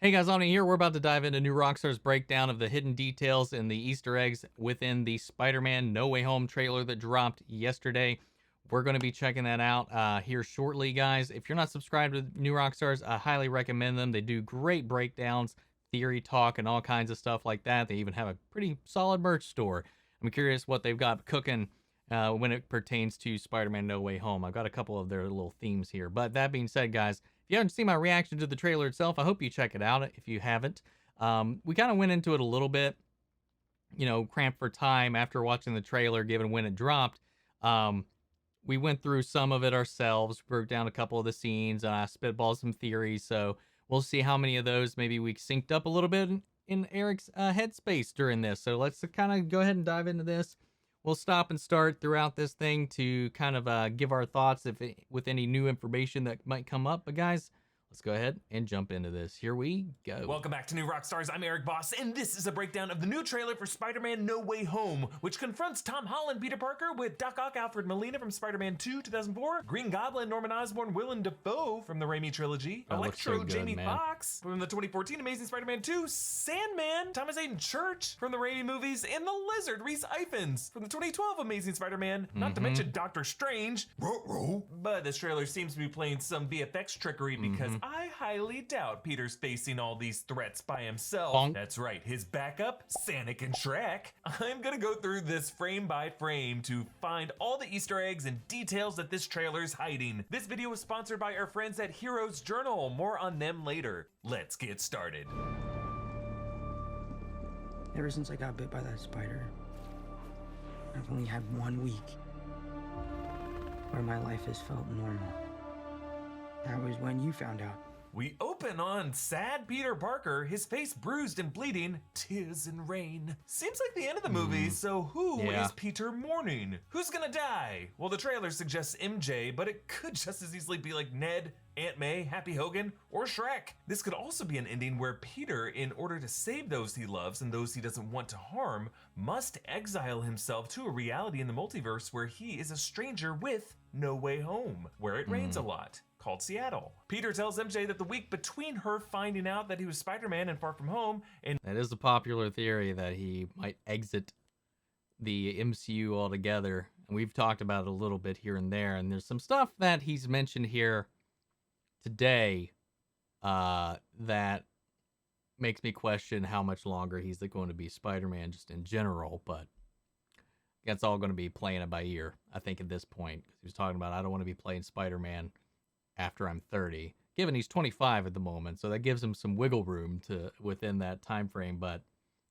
Hey guys, Omni here. We're about to dive into New Rockstar's breakdown of the hidden details and the Easter eggs within the Spider-Man No Way Home trailer that dropped yesterday. We're going to be checking that out here shortly, guys. If you're not subscribed to New Rockstars, I highly recommend them. They do great breakdowns, theory talk, and all kinds of stuff like that. They even have a pretty solid merch store. I'm curious what they've got cooking when it pertains to Spider-Man No Way Home. I've got a couple of their little themes here. But that being said, guys, if you haven't seen my reaction to the trailer itself, I hope you check it out if you haven't. We kind of went into it a little bit, cramped for time after watching the trailer, given when it dropped. We went through some of it ourselves, broke down a couple of the scenes, and I spitballed some theories. So we'll see how many of those maybe we synced up a little bit in Eric's headspace during this. So let's kind of go ahead and dive into this. We'll stop and start throughout this thing to kind of give our thoughts with any new information that might come up. But guys, let's go ahead and jump into this. Here we go. Welcome back to New Rockstars. I'm Eric Boss, and this is a breakdown of the new trailer for Spider-Man No Way Home, which confronts Tom Holland, Peter Parker, with Doc Ock, Alfred Molina from Spider-Man 2, 2004, Green Goblin, Norman Osborn, Willem Dafoe from the Raimi trilogy, Electro, so good, Jamie man. Foxx from the 2014 Amazing Spider-Man 2, Sandman, Thomas Hayden Church from the Raimi movies, and the Lizard, Rhys Ifans from the 2012 Amazing Spider-Man, not to mention Doctor Strange. But this trailer seems to be playing some VFX trickery because I highly doubt Peter's facing all these threats by himself. Bonk. That's right, his backup, Sonic and Shrek. I'm gonna go through this frame by frame to find all the Easter eggs and details that this trailer's hiding. This video was sponsored by our friends at Heroes Journal. More on them later. Let's get started. Ever since I got bit by that spider, I've only had 1 week where my life has felt normal. That was when you found out. We open on sad Peter Parker, his face bruised and bleeding, tears and rain. Seems like the end of the movie, so who is Peter mourning? Who's gonna die? Well, the trailer suggests MJ, but it could just as easily be like Ned, Aunt May, Happy Hogan, or Shrek. This could also be an ending where Peter, in order to save those he loves and those he doesn't want to harm, must exile himself to a reality in the multiverse where he is a stranger with no way home, where it rains a lot, called Seattle. Peter tells MJ that the week between her finding out that he was Spider-Man and Far From Home and That is a popular theory that he might exit the MCU altogether. And we've talked about it a little bit here and there. And there's some stuff that he's mentioned here today that makes me question how much longer he's going to be Spider-Man just in general. But that's all going to be playing it by ear, I think, at this point. Because he was talking about, I don't want to be playing Spider-Man after I'm 30, given he's 25 at the moment, so that gives him some wiggle room to within that time frame. But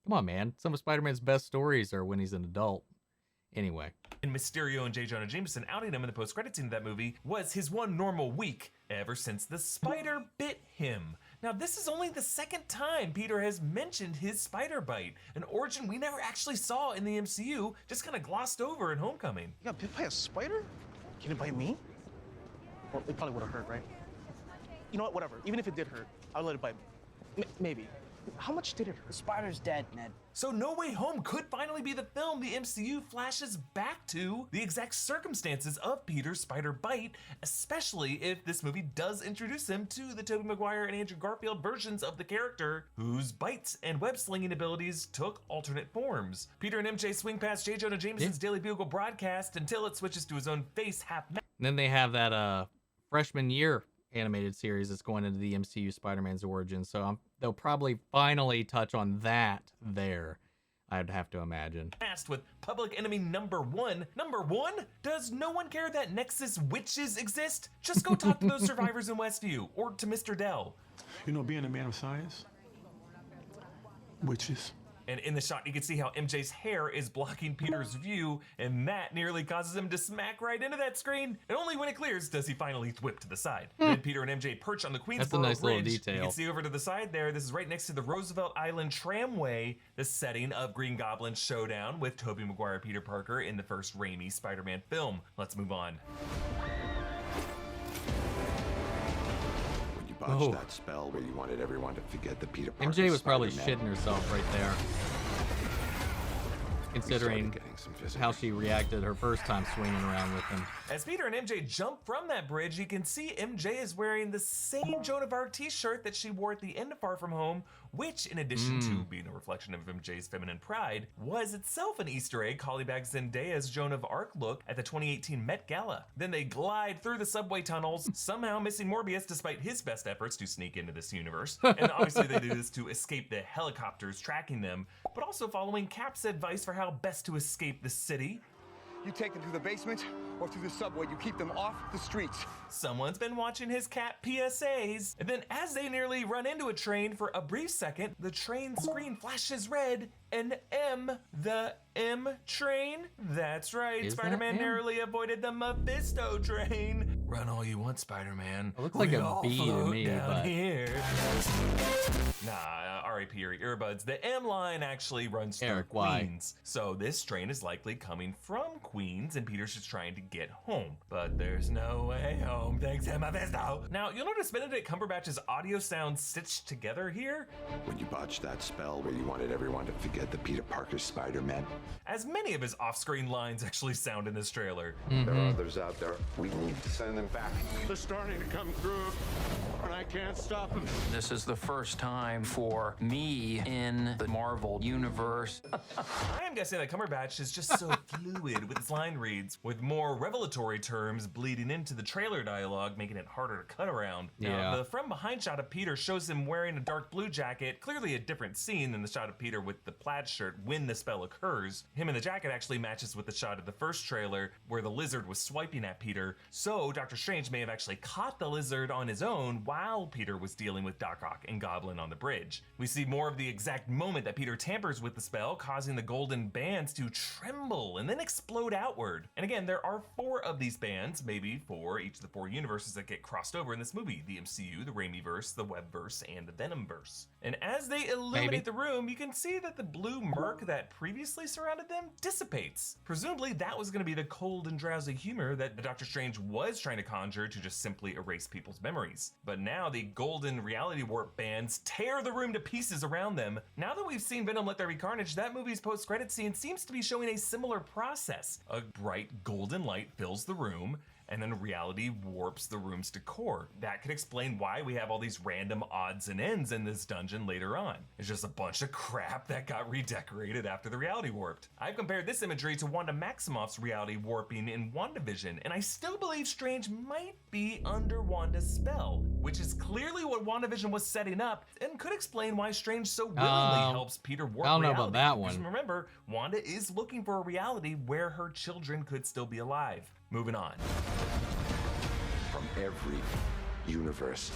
come on, man, some of Spider-Man's best stories are when he's an adult. Anyway, and Mysterio and J. Jonah Jameson outing him in the post-credit scene of that movie was his one normal week ever since the spider bit him. Now, this is only the second time Peter has mentioned his spider bite, an origin we never actually saw in the MCU, just kind of glossed over in Homecoming. You got bit by a spider? Can it bite me? Well, it probably would have hurt, right? You know what, whatever. Even if it did hurt, I'll let it bite me. Maybe. How much did it hurt? The spider's dead, Ned. So No Way Home could finally be the film the MCU flashes back to the exact circumstances of Peter's spider bite, especially if this movie does introduce him to the Tobey Maguire and Andrew Garfield versions of the character, whose bites and web-slinging abilities took alternate forms. Peter and MJ swing past J. Jonah Jameson's Daily Bugle broadcast until it switches to his own face half. and then they have that freshman year animated series that's going into the MCU Spider-Man's origin, so they'll probably finally touch on that there, I'd have to imagine. Past with Public Enemy number one. Number one? Does no one care that Nexus witches exist? Just go talk to those survivors in Westview, or to Mr. Dell. You know, being a man of science, witches. And in the shot, you can see how MJ's hair is blocking Peter's view, and that nearly causes him to smack right into that screen. And only when it clears does he finally whip to the side. Then Peter and MJ perch on the Queensboro nice little Bridge. detail. You can see over to the side there, this is right next to the Roosevelt Island Tramway, the setting of Green Goblin's showdown with Tobey Maguire Peter Parker in the first Raimi Spider-Man film. Let's move on. Botched that spell where you wanted everyone to forget the Peter Parker MJ was probably Spider-Man. shitting herself right there, considering some visitors. how she reacted her first time swinging around with him. As Peter and MJ jump from that bridge, you can see MJ is wearing the same Joan of Arc t-shirt that she wore at the end of Far From Home, which, in addition to being a reflection of MJ's feminine pride, was itself an Easter egg calling back Zendaya's Joan of Arc look at the 2018 Met Gala. Then they glide through the subway tunnels, somehow missing Morbius despite his best efforts to sneak into this universe. And obviously they do this to escape the helicopters tracking them, but also following Cap's advice for how best to escape the city. You take them to the basement or through the subway. You keep them off the streets. Someone's been watching his Cap PSAs. And then as they nearly run into a train for a brief second, the train screen flashes red and M, the M train. That's right, Is that Spider-Man M? narrowly avoided the Mephisto train. Run all you want, Spider-Man. It looks like We a all B to float me, down but- here. Nah, RIP your earbuds. The M line actually runs through Eric, why? Queens. So this train is likely coming from Queens, and Peter's just trying to get home. But there's no way home thanks to Mephisto. Now, you'll notice Benedict Cumberbatch's audio sounds stitched together here. When you botched that spell where you wanted everyone to forget that Peter Parker's Spider-Man, As many of his off-screen lines actually sound in this trailer. there are others out there. We need to send them back. They're starting to come through, and I can't stop them. This is the first time for me in the Marvel Universe. I am guessing that Cumberbatch is just so fluid with his line reads, with more revelatory terms bleeding into the trailer dialogue, making it harder to cut around. Yeah. Now, the from behind shot of Peter shows him wearing a dark blue jacket, clearly a different scene than the shot of Peter with the plaid shirt when the spell occurs. Him in the jacket actually matches with the shot of the first trailer where the lizard was swiping at Peter, so Doctor Strange may have actually caught the lizard on his own while Peter was dealing with Doc Ock and Goblin on the bridge. We see more of the exact moment that Peter tampers with the spell, causing the golden bands to tremble and then explode outward. And again, there are 4 of these bands, maybe for each of the 4 universes that get crossed over in this movie: the MCU, the Raimiverse, the Webverse, and the Venomverse. And as they illuminate Maybe. the room, you can see that the blue murk that previously surrounded them dissipates. Presumably that was going to be the cold and drowsy humor that Doctor Strange was trying to conjure to just simply erase people's memories. But now the golden reality warp bands tear the room to pieces around them. Now that we've seen Venom Let There Be Carnage, that movie's post-credit scene seems to be showing a similar process. A bright golden light fills the room, and then reality warps the room's decor. That could explain why we have all these random odds and ends in this dungeon later on. It's just a bunch of crap that got redecorated after the reality warped. I've compared this imagery to Wanda Maximoff's reality warping in WandaVision, and I still believe Strange might be under Wanda's spell, which is clearly what WandaVision was setting up and could explain why Strange so willingly helps Peter warp I don't know reality. about that one. Because remember, Wanda is looking for a reality where her children could still be alive. Moving on. From every universe.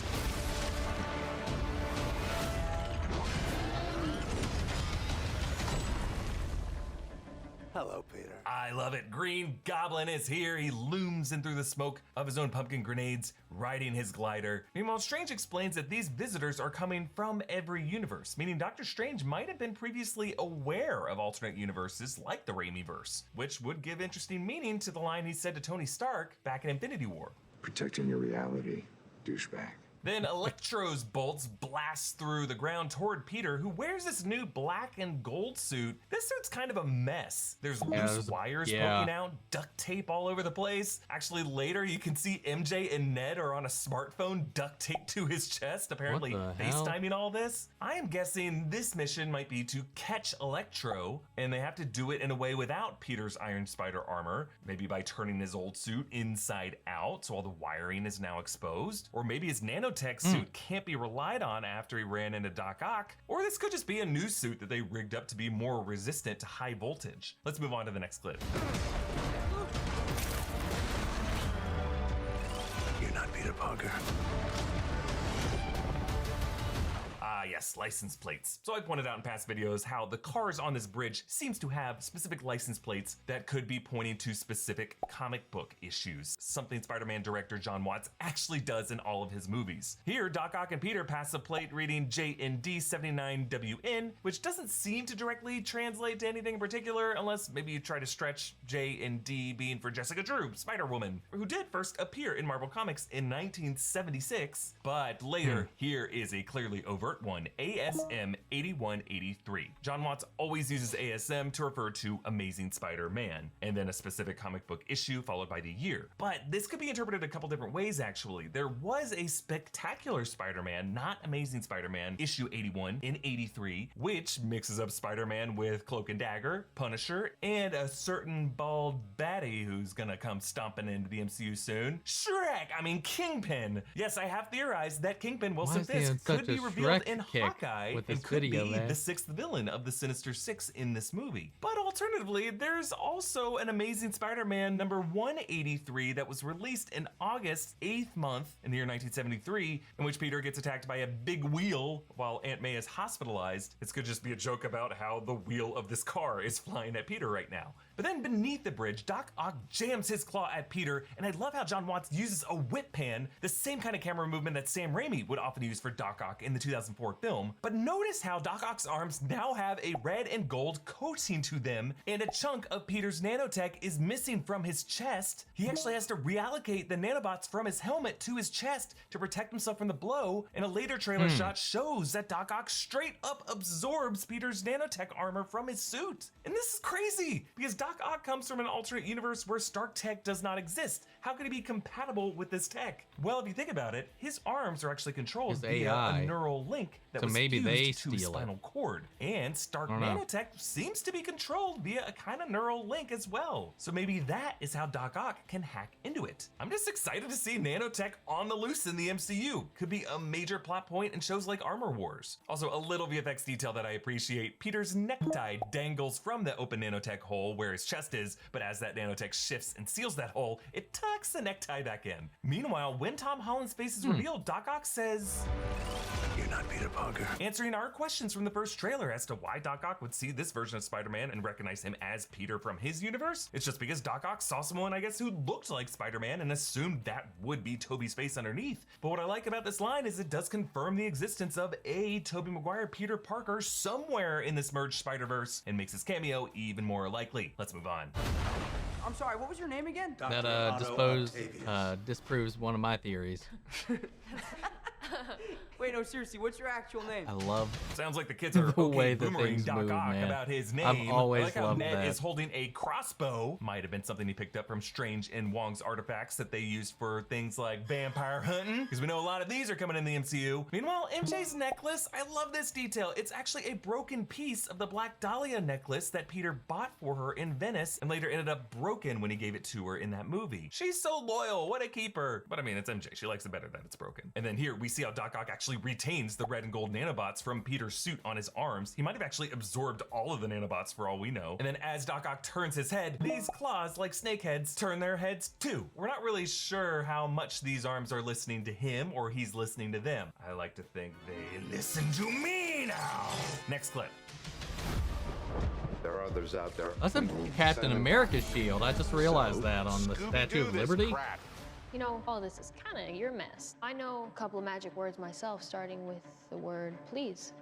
Hello, Peter. I love it. Green Goblin is here. He looms in through the smoke of his own pumpkin grenades, riding his glider. Meanwhile, Strange explains that these visitors are coming from every universe, meaning Doctor Strange might have been previously aware of alternate universes like the Raimiverse, which would give interesting meaning to the line he said to Tony Stark back in Infinity War. Protecting your reality, douchebag. Then Electro's bolts blast through the ground toward Peter, who wears this new black and gold suit. This suit's kind of a mess. There's loose wires poking out, duct tape all over the place. Actually, later you can see MJ and Ned are on a smartphone duct taped to his chest, apparently What the hell? FaceTiming all this. I am guessing this mission might be to catch Electro, and they have to do it in a way without Peter's Iron Spider armor, maybe by turning his old suit inside out so all the wiring is now exposed, or maybe his nanotech suit can't be relied on after he ran into Doc Ock, or this could just be a new suit that they rigged up to be more resistant to high voltage. Let's move on to the next clip. You're not Peter Parker. Yes, license plates. So I pointed out in past videos how the cars on this bridge seems to have specific license plates that could be pointing to specific comic book issues, something Spider-Man director John Watts actually does in all of his movies. Here, Doc Ock and Peter pass a plate reading JND79WN, which doesn't seem to directly translate to anything in particular, unless maybe you try to stretch J and D being for Jessica Drew, Spider-Woman, who did first appear in Marvel Comics in 1976, but later, here is a clearly overt one. #1, ASM 8183. John Watts always uses ASM to refer to Amazing Spider-Man, and then a specific comic book issue followed by the year. But this could be interpreted a couple different ways, actually. There was a Spectacular Spider-Man, not Amazing Spider-Man, issue 81 in 83, which mixes up Spider-Man with Cloak and Dagger, Punisher, and a certain bald baddie who's gonna come stomping into the MCU soon. Kingpin. Yes, I have theorized that Kingpin, Wilson Fisk, could be revealed in Hawkeye and could be the sixth villain of the Sinister Six in this movie. But alternatively, there's also an Amazing Spider-Man number 183 that was released in August 8th month in the year 1973, in which Peter gets attacked by a big wheel while Aunt May is hospitalized. This could just be a joke about how the wheel of this car is flying at Peter right now. But then beneath the bridge, Doc Ock jams his claw at Peter, and I love how John Watts uses a whip pan, the same kind of camera movement that Sam Raimi would often use for Doc Ock in the 2004 film. But notice how Doc Ock's arms now have a red and gold coating to them, and a chunk of Peter's nanotech is missing from his chest. He actually has to reallocate the nanobots from his helmet to his chest to protect himself from the blow, and a later trailer shot shows that Doc Ock straight up absorbs Peter's nanotech armor from his suit. And this is crazy, because Doc Ock comes from an alternate universe where Stark tech does not exist. How could he be compatible with this tech? Well, if you think about it, his arms are actually controlled via a neural link that was fused to his spinal cord. And Stark nanotech seems to be controlled via a kind of neural link as well. So maybe that is how Doc Ock can hack into it. I'm just excited to see nanotech on the loose in the MCU. Could be a major plot point in shows like Armor Wars. Also, a little VFX detail that I appreciate. Peter's necktie dangles from the open nanotech hole where his chest is, but as that nanotech shifts and seals that hole, it tucks the necktie back in. Meanwhile, when Tom Holland's face is revealed, Doc Ock says, You're not Peter Parker. answering our questions from the first trailer as to why Doc Ock would see this version of Spider-Man and recognize him as Peter from his universe. It's just because Doc Ock saw someone, I guess, who looked like Spider-Man and assumed that would be Tobey's face underneath. But what I like about this line is it does confirm the existence of a Tobey Maguire Peter Parker somewhere in this merged Spider-Verse and makes his cameo even more likely. Let's move on. I'm sorry, what was your name again? That disproves one of my theories. Wait, no, seriously, what's your actual name? I love Sounds like the kids are boomering Doc Ock about his name. I've always I like how loved Ned that. is holding a crossbow. Might have been something he picked up from Strange and Wong's artifacts that they used for things like vampire hunting, because we know a lot of these are coming in the MCU. Meanwhile, MJ's necklace, I love this detail. It's actually a broken piece of the Black Dahlia necklace that Peter bought for her in Venice and later ended up broken when he gave it to her in that movie. She's so loyal, what a keeper. But I mean, it's MJ, she likes it better that it's broken. And then here we see how Doc Ock actually retains the red and gold nanobots from Peter's suit on his arms. He might have actually absorbed all of the nanobots for all we know. And then as Doc Ock turns his head, these claws, like snake heads, turn their heads too. We're not really sure how much these arms are listening to him or he's listening to them. I like to think they listen to me now. Next clip. There are others out there. That's a Captain America shield. I just realized that on the Statue of Liberty. You know, all this is kind of your mess. I know a couple of magic words myself, starting with the word please.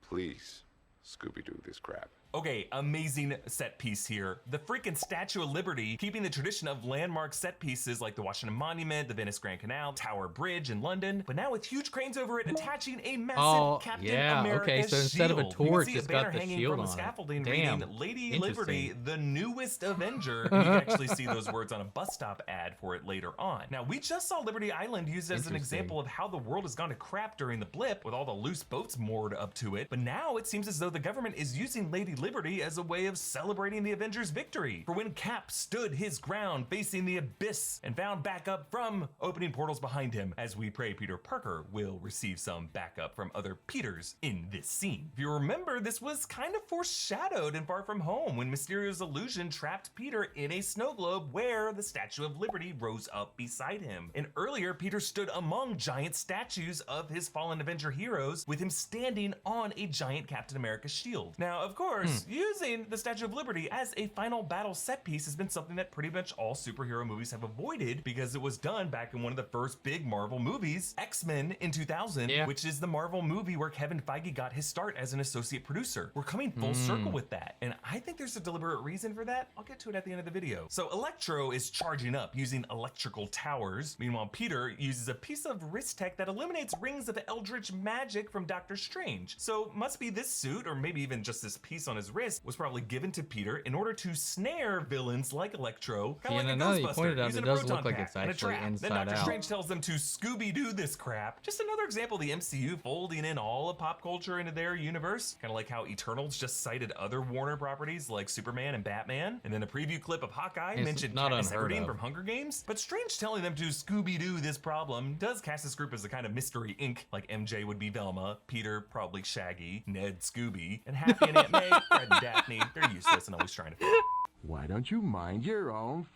Please, Scooby-Doo this crap. Okay, amazing set piece here. The freaking Statue of Liberty, keeping the tradition of landmark set pieces like the Washington Monument, the Venice Grand Canal, Tower Bridge in London, but now with huge cranes over it attaching a massive Captain America okay, so instead of a torch, it's got the shield from on the scaffolding it. reading Damn, Lady Liberty, the newest Avenger. You can actually see those words on a bus stop ad for it later on. Now, we just saw Liberty Island used as an example of how the world has gone to crap during the blip with all the loose boats moored up to it, but now it seems as though the government is using Lady Liberty as a way of celebrating the Avengers' victory. For when Cap stood his ground facing the abyss and found backup from opening portals behind him, as we pray Peter Parker will receive some backup from other Peters in this scene. If you remember, this was kind of foreshadowed in Far From Home when Mysterio's illusion trapped Peter in a snow globe where the Statue of Liberty rose up beside him. And earlier, Peter stood among giant statues of his fallen Avenger heroes with him standing on a giant Captain America shield. Now, of course, universe. Using the Statue of Liberty as a final battle set piece has been something that pretty much all superhero movies have avoided because it was done back in one of the first big Marvel movies, X-Men in 2000, which is the Marvel movie where Kevin Feige got his start as an associate producer. We're coming full circle with that, and I think there's a deliberate reason for that. I'll get to it at the end of the video. So Electro is charging up using electrical towers. Meanwhile, Peter uses a piece of wrist tech that eliminates rings of eldritch magic from Doctor Strange. So must be this suit, or maybe even just this piece on his wrist, was probably given to Peter in order to snare villains like Electro, kind of like a Ghostbuster, using a proton pack and a trap. Then Doctor Strange tells them to Scooby-Doo this crap. Just another example of the MCU folding in all of pop culture into their universe, kind of like how Eternals just cited other Warner properties like Superman and Batman, and then a preview clip of Hawkeye mentioned Katniss Everdeen from Hunger Games. But Strange telling them to Scooby-Doo this problem does cast this group as a kind of Mystery Inc. Like MJ would be Velma, Peter probably Shaggy, Ned Scooby, and Happy and Aunt May, Fred and Daphne, they're useless and always trying to Why don't you mind your own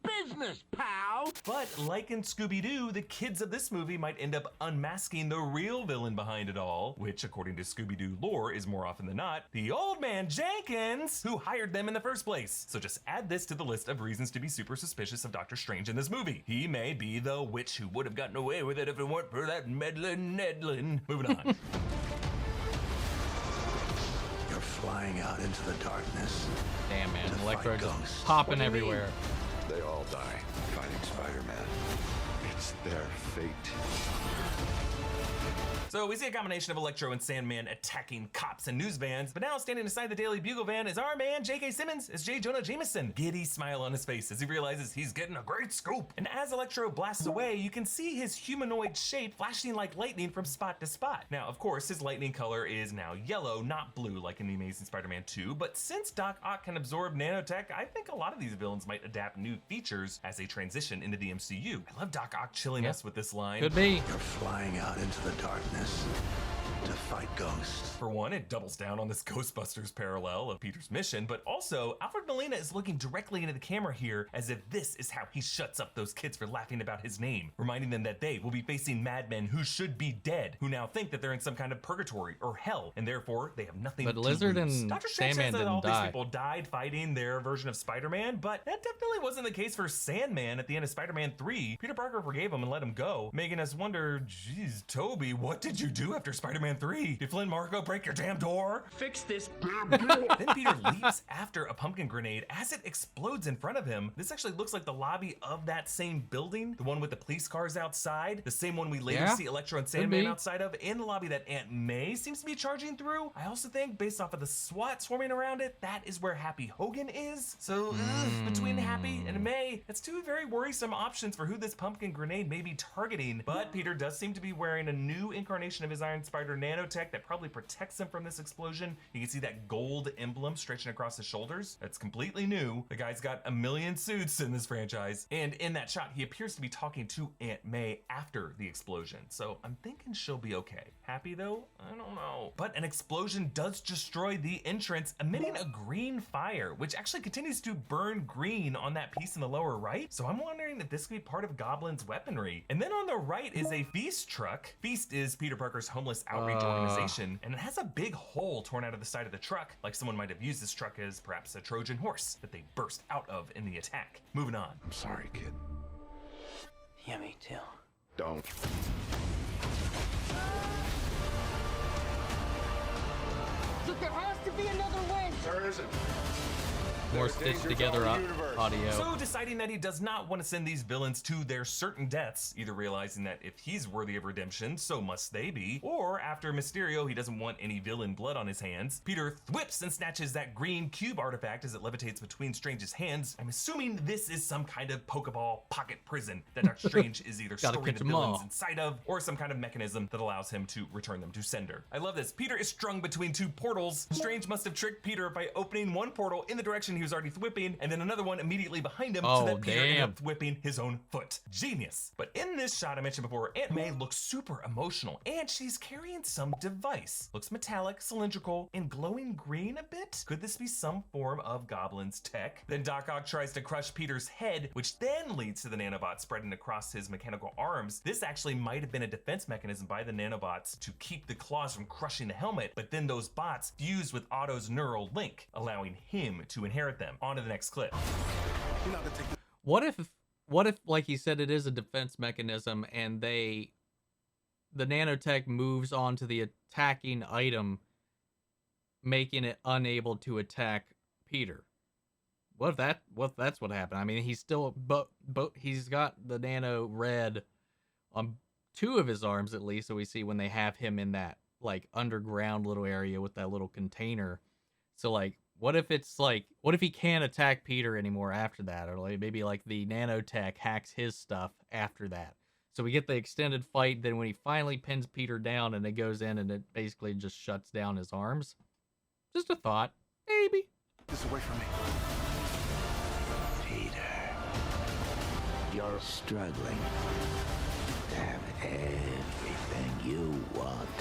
business, pal? But like in Scooby-Doo, the kids of this movie might end up unmasking the real villain behind it all, which according to Scooby-Doo lore is more often than not the old man Jenkins who hired them in the first place. So just add this to the list of reasons to be super suspicious of Doctor Strange in this movie. He may be the witch who would have gotten away with it if it weren't for that meddling Nedlin. Moving on. You're flying out into the darkness. Damn, man. Electro just popping everywhere. They all die fighting Spider-Man. It's their fate. So we see a combination of Electro and Sandman attacking cops and news vans, but now standing aside the Daily Bugle van is our man J.K. Simmons as J. Jonah Jameson. Giddy smile on his face as he realizes he's getting a great scoop. And as Electro blasts away, you can see his humanoid shape flashing like lightning from spot to spot. Now, of course, his lightning color is now yellow, not blue like in The Amazing Spider-Man 2, but since Doc Ock can absorb nanotech, I think a lot of these villains might adapt new features as they transition into the MCU. I love Doc Ock chilling us with this line. Could be. You're flying out into the darkness to fight ghosts. For one, it doubles down on this Ghostbusters parallel of Peter's mission, but also Alfred Molina is looking directly into the camera here as if this is how he shuts up those kids for laughing about his name, reminding them that they will be facing madmen who should be dead, who now think that they're in some kind of purgatory or hell, and therefore they have nothing to Lizard lose. and Dr. Strange Sandman says that all didn't die. these people died fighting their version of Spider-Man, but that definitely wasn't the case for Sandman at the end of Spider-Man 3. Peter Parker forgave him and let him go, making us wonder, geez, Toby, what did you do after Spider-Man 3? Did Flynn Marco break your damn door? Fix this damn door. Then Peter leaps after a pumpkin grenade as it explodes in front of him. This actually looks like the lobby of that same building, the one with the police cars outside, the same one we later see Electro and Sandman outside of, and the lobby that Aunt May seems to be charging through. I also think, based off of the SWAT swarming around it, that is where Happy Hogan is. So between Happy and May, that's two very worrisome options for who this pumpkin grenade may be targeting. But Peter does seem to be wearing a new incarnation of his Iron Spider nanotech that probably protects him from this explosion. You can see that gold emblem stretching across his shoulders. That's completely new. The guy's got a million suits in this franchise. And in that shot, he appears to be talking to Aunt May after the explosion. So I'm thinking she'll be okay. Happy though? I don't know. But an explosion does destroy the entrance, emitting a green fire, which actually continues to burn green on that piece in the lower right. So I'm wondering if this could be part of Goblin's weaponry. And then on the right is a Feast truck. Feast is Peter Parker's homeless outreach organization, and it has a big hole torn out of the side of the truck, like someone might have used this truck as perhaps a Trojan horse that they burst out of in the attack. Moving on. I'm sorry, kid. Yeah, me too. Don't. Look, there has to be another way. There isn't. More stitched together audio. So deciding that he does not want to send these villains to their certain deaths, either realizing that if he's worthy of redemption, so must they be, or after Mysterio, he doesn't want any villain blood on his hands, Peter whips and snatches that green cube artifact as it levitates between Strange's hands. I'm assuming this is some kind of Pokeball pocket prison that Dr. Strange is either storing the villains inside of, or some kind of mechanism that allows him to return them to sender. I love this. Peter is strung between two portals. Strange must have tricked Peter by opening one portal in the direction he was already thwipping, and then another one immediately behind him, Oh, so that Peter ended damn. up thwipping his own foot. Genius. But in this shot I mentioned before, Aunt May looks super emotional, and she's carrying some device. Looks metallic, cylindrical, and glowing green a bit. Could this be some form of Goblin's tech? Then Doc Ock tries to crush Peter's head, which then leads to the nanobot spreading across his mechanical arms. This actually might have been a defense mechanism by the nanobots to keep the claws from crushing the helmet, but then those bots fused with Otto's neural link, allowing him to inherit them. On to the next clip. What if, like you said, it is a defense mechanism, and the nanotech moves on to the attacking item, making it unable to attack Peter? What if that's what happened? I mean, he's still, but he's got the nano red on 2 of his arms at least, so we see when they have him in that like underground little area with that little container. So like, what if he can't attack Peter anymore after that, or like maybe like the nanotech hacks his stuff after that. So we get the extended fight. Then when he finally pins Peter down, and it goes in and it basically just shuts down his arms. Just a thought, maybe. This away from me. Peter, you're struggling to have everything you want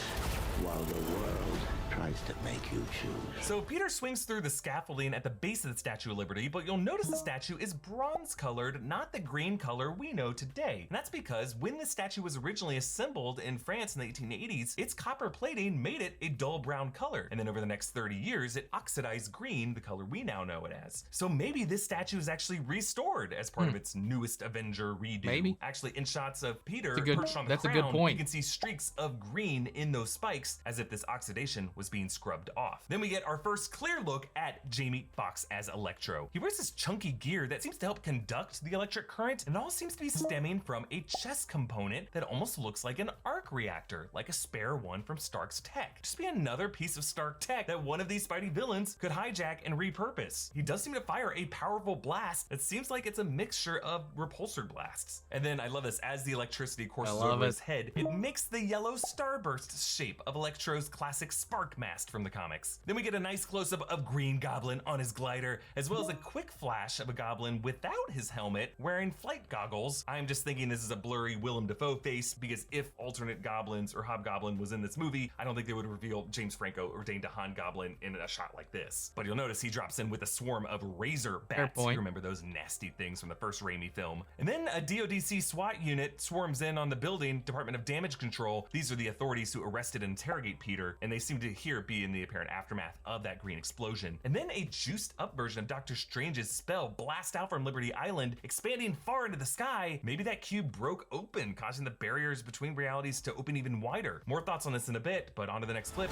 while the world tries to make you choose. So Peter swings through the scaffolding at the base of the Statue of Liberty, but you'll notice the statue is bronze colored, not the green color we know today. And that's because when the statue was originally assembled in France in the 1880s, its copper plating made it a dull brown color. And then over the next 30 years, it oxidized green, the color we now know it as. So maybe this statue is actually restored as part of its newest Avenger redo. Maybe. Actually, in shots of Peter perched on the that's a crown, good point. you can see streaks of green in those spikes, as if this oxidation was being scrubbed off. Then we get our first clear look at Jamie Foxx as Electro. He wears this chunky gear that seems to help conduct the electric current, and it all seems to be stemming from a chest component that almost looks like an arc reactor, like a spare one from Stark's tech. Just be another piece of Stark tech that one of these Spidey villains could hijack and repurpose. He does seem to fire a powerful blast that seems like it's a mixture of repulsor blasts. And then I love this, as the electricity courses over his head, it makes the yellow starburst shape of Electro's classic spark mast from the comics. Then we get a nice close-up of Green Goblin on his glider, as well as a quick flash of a goblin without his helmet wearing flight goggles. I'm just thinking this is a blurry Willem Dafoe face, because if alternate goblins or Hobgoblin was in this movie, I don't think they would reveal James Franco or Dane DeHaan Goblin in a shot like this. But you'll notice he drops in with a swarm of razor bats. You remember those nasty things from the first Raimi film. And then a DODC SWAT unit swarms in on the building, Department of Damage Control. These are the authorities who arrested and interrogate Peter, and they seem to here be in the apparent aftermath of that green explosion. And then a juiced up version of Doctor Strange's spell blasts out from Liberty Island, expanding far into the sky. Maybe that cube broke open, causing the barriers between realities to open even wider. More thoughts on this in a bit, but on to the next clip.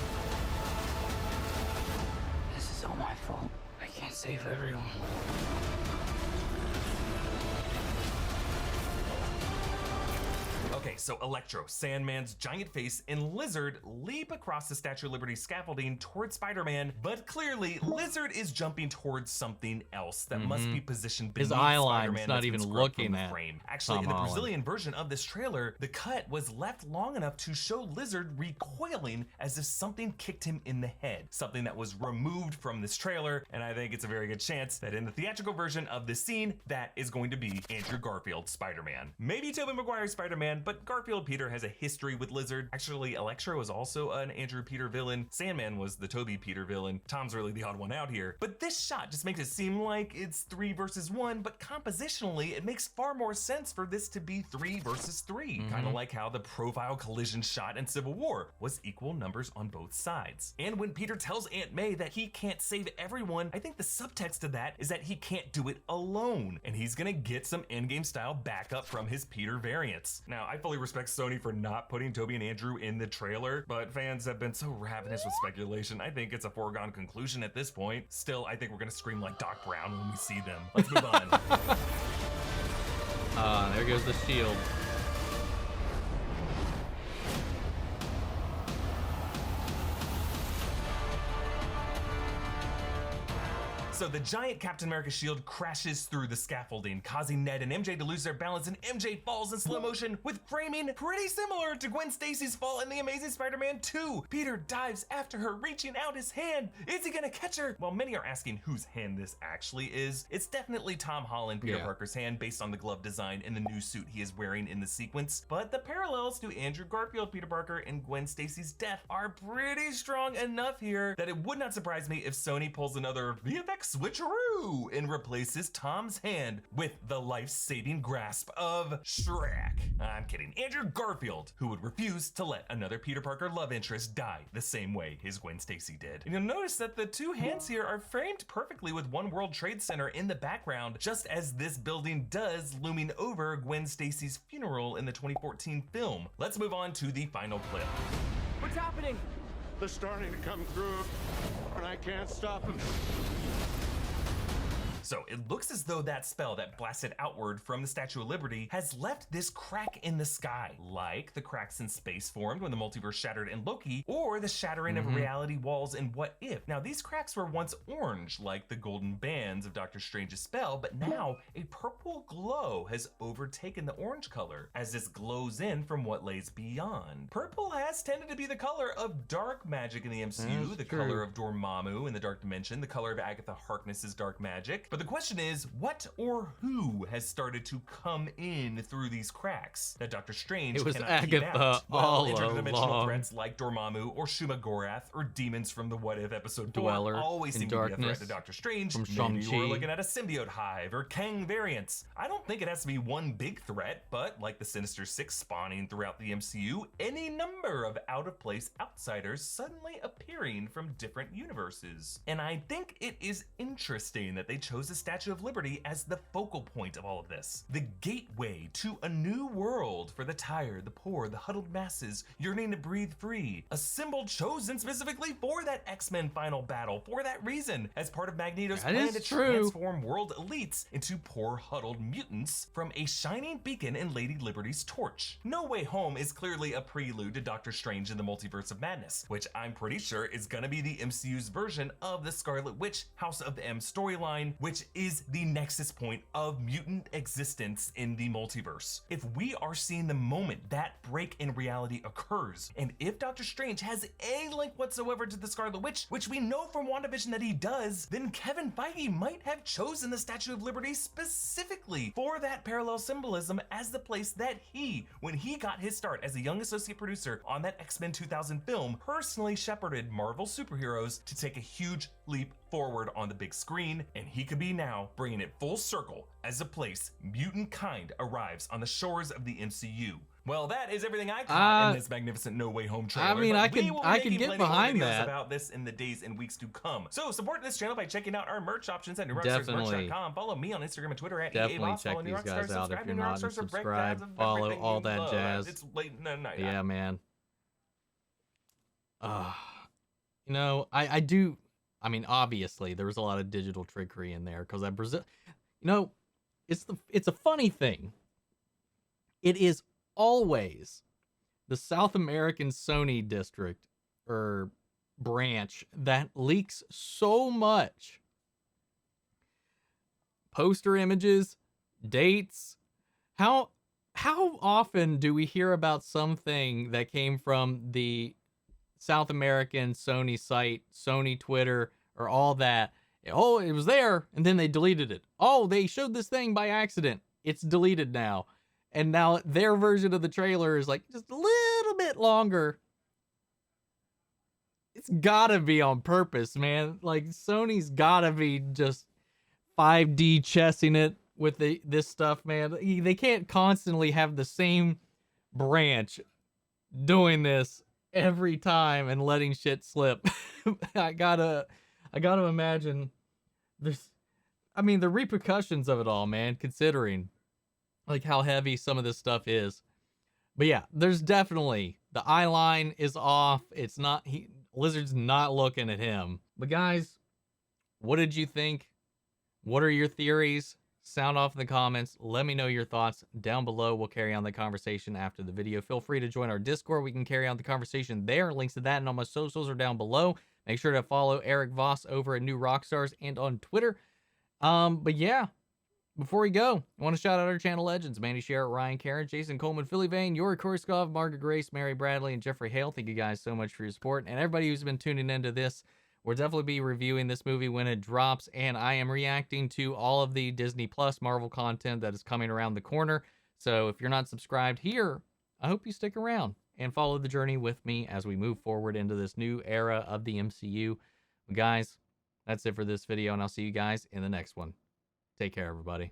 This is all my fault. I can't save everyone. Okay, so Electro, Sandman's giant face, and Lizard leap across the Statue of Liberty scaffolding towards Spider-Man, but clearly Lizard is jumping towards something else that must be positioned beneath his eye Spider-Man line's not that's been even scrubbed from looking the at frame. Actually, Tom in the Holland. Brazilian version of this trailer, the cut was left long enough to show Lizard recoiling as if something kicked him in the head, something that was removed from this trailer, and I think it's a very good chance that in the theatrical version of this scene, that is going to be Andrew Garfield's Spider-Man. Maybe Tobey Maguire's Spider-Man, but Garfield Peter has a history with Lizard. Actually, Electro is also an Andrew Peter villain. Sandman was the Tobey Peter villain. Tom's really the odd one out here. But this shot just makes it seem like it's 3 versus 1, but compositionally, it makes far more sense for this to be 3 versus 3. Kind of like how the profile collision shot in Civil War was equal numbers on both sides. And when Peter tells Aunt May that he can't save everyone, I think the subtext of that is that he can't do it alone, and he's gonna get some endgame style backup from his Peter variants. Now, I fully respect Sony for not putting Tobey and Andrew in the trailer, but fans have been so ravenous with speculation, I think it's a foregone conclusion at this point. Still, I think we're gonna scream like Doc Brown when we see them. Let's move on. There goes the shield. So the giant Captain America shield crashes through the scaffolding, causing Ned and MJ to lose their balance, and MJ falls in slow motion with framing pretty similar to Gwen Stacy's fall in The Amazing Spider-Man 2. Peter dives after her, reaching out his hand. Is he gonna catch her? Well, many are asking whose hand this actually is. It's definitely Tom Holland, Peter Parker's hand, based on the glove design and the new suit he is wearing in the sequence. But the parallels to Andrew Garfield, Peter Parker, and Gwen Stacy's death are pretty strong enough here that it would not surprise me if Sony pulls another VFX switcheroo and replaces Tom's hand with the life-saving grasp of Shrek. I'm kidding. Andrew Garfield, who would refuse to let another Peter Parker love interest die the same way his Gwen Stacy did. And you'll notice that the two hands here are framed perfectly with One World Trade Center in the background, just as this building does, looming over Gwen Stacy's funeral in the 2014 film. Let's move on to the final clip. What's happening? They're starting to come through, and I can't stop them. So it looks as though that spell that blasted outward from the Statue of Liberty has left this crack in the sky, like the cracks in space formed when the multiverse shattered in Loki, or the shattering of reality walls in What If. Now these cracks were once orange, like the golden bands of Doctor Strange's spell, but now a purple glow has overtaken the orange color as this glows in from what lays beyond. Purple has tended to be the color of dark magic in the MCU, the color of Dormammu in the Dark Dimension, the color of Agatha Harkness's dark magic. But the question is, what or who has started to come in through these cracks that Doctor Strange It was cannot keep Agatha out? Well, all interdimensional along. threats like Dormammu or Shuma Gorath or demons from the What If episode 4 Dweller always in seem to be a threat darkness to Doctor Strange. from Maybe Shang-Chi. we're looking at a symbiote hive or Kang variants. I don't think it has to be one big threat, but like the Sinister Six spawning throughout the MCU, any number of out-of-place outsiders suddenly appearing from different universes. And I think it is interesting that they chose the Statue of Liberty as the focal point of all of this. The gateway to a new world for the tired, the poor, the huddled masses yearning to breathe free. A symbol chosen specifically for that X-Men final battle for that reason, as part of Magneto's That plan is to true. transform world elites into poor huddled mutants from a shining beacon in Lady Liberty's torch. No Way Home is clearly a prelude to Doctor Strange in the Multiverse of Madness, which I'm pretty sure is gonna be the MCU's version of the Scarlet Witch House of M storyline, which is the nexus point of mutant existence in the multiverse. If we are seeing the moment that break in reality occurs, and if Doctor Strange has a link whatsoever to the Scarlet Witch, which we know from WandaVision that he does, then Kevin Feige might have chosen the Statue of Liberty specifically for that parallel symbolism as the place that he, when he got his start as a young associate producer on that X-Men 2000 film, personally shepherded Marvel superheroes to take a huge leap forward on the big screen, and he could be now bringing it full circle as a place mutant kind arrives on the shores of the MCU. Well, that is everything I caught in this magnificent No Way Home trailer. I mean, but I we could- will be I could making get plenty more behind videos that. about this in the days and weeks to come. So support this channel by checking out our merch options at Definitely. newrockstarsmerch.com. Follow me on Instagram and Twitter at Definitely EABoss. check Follow New these Rockstars, guys out if subscribe to you're New not Rockstars for subscribed. breakdowns of Follow everything all you that love. jazz. It's late in the night. Yeah, man. You know, I do. I mean, obviously, there was a lot of digital trickery in there because Brazil. You know, it's a funny thing. It is always the South American Sony district or branch that leaks so much. Poster images, dates. How often do we hear about something that came from the South American Sony site, Sony Twitter, or all that? Oh, it was there, and then they deleted it. Oh, they showed this thing by accident. It's deleted now. And now their version of the trailer is like just a little bit longer. It's gotta be on purpose, man. Like Sony's gotta be just 5D chessing it with this stuff, man. They can't constantly have the same branch doing this every time and letting shit slip. I gotta imagine the repercussions of it all, man, considering like how heavy some of this stuff is. But yeah, there's definitely the eye line is off. It's not, Lizard's not looking at him. But guys, what did you think? What are your theories? Sound off in the comments. Let me know your thoughts down below. We'll carry on the conversation after the video. Feel free to join our Discord. We can carry on the conversation there. Links to that and all my socials are down below. Make sure to follow Eric Voss over at New Rockstars and on Twitter. But yeah, before we go, I want to shout out our channel legends: Mandy Sherritt, Ryan Karen, Jason Coleman, Philly Vane, Yuri Korskov, Margaret Grace, Mary Bradley, and Jeffrey Hale. Thank you guys so much for your support. And everybody who's been tuning into this, we'll definitely be reviewing this movie when it drops. And I am reacting to all of the Disney Plus Marvel content that is coming around the corner. So if you're not subscribed here, I hope you stick around and follow the journey with me as we move forward into this new era of the MCU. Guys, that's it for this video, and I'll see you guys in the next one. Take care, everybody.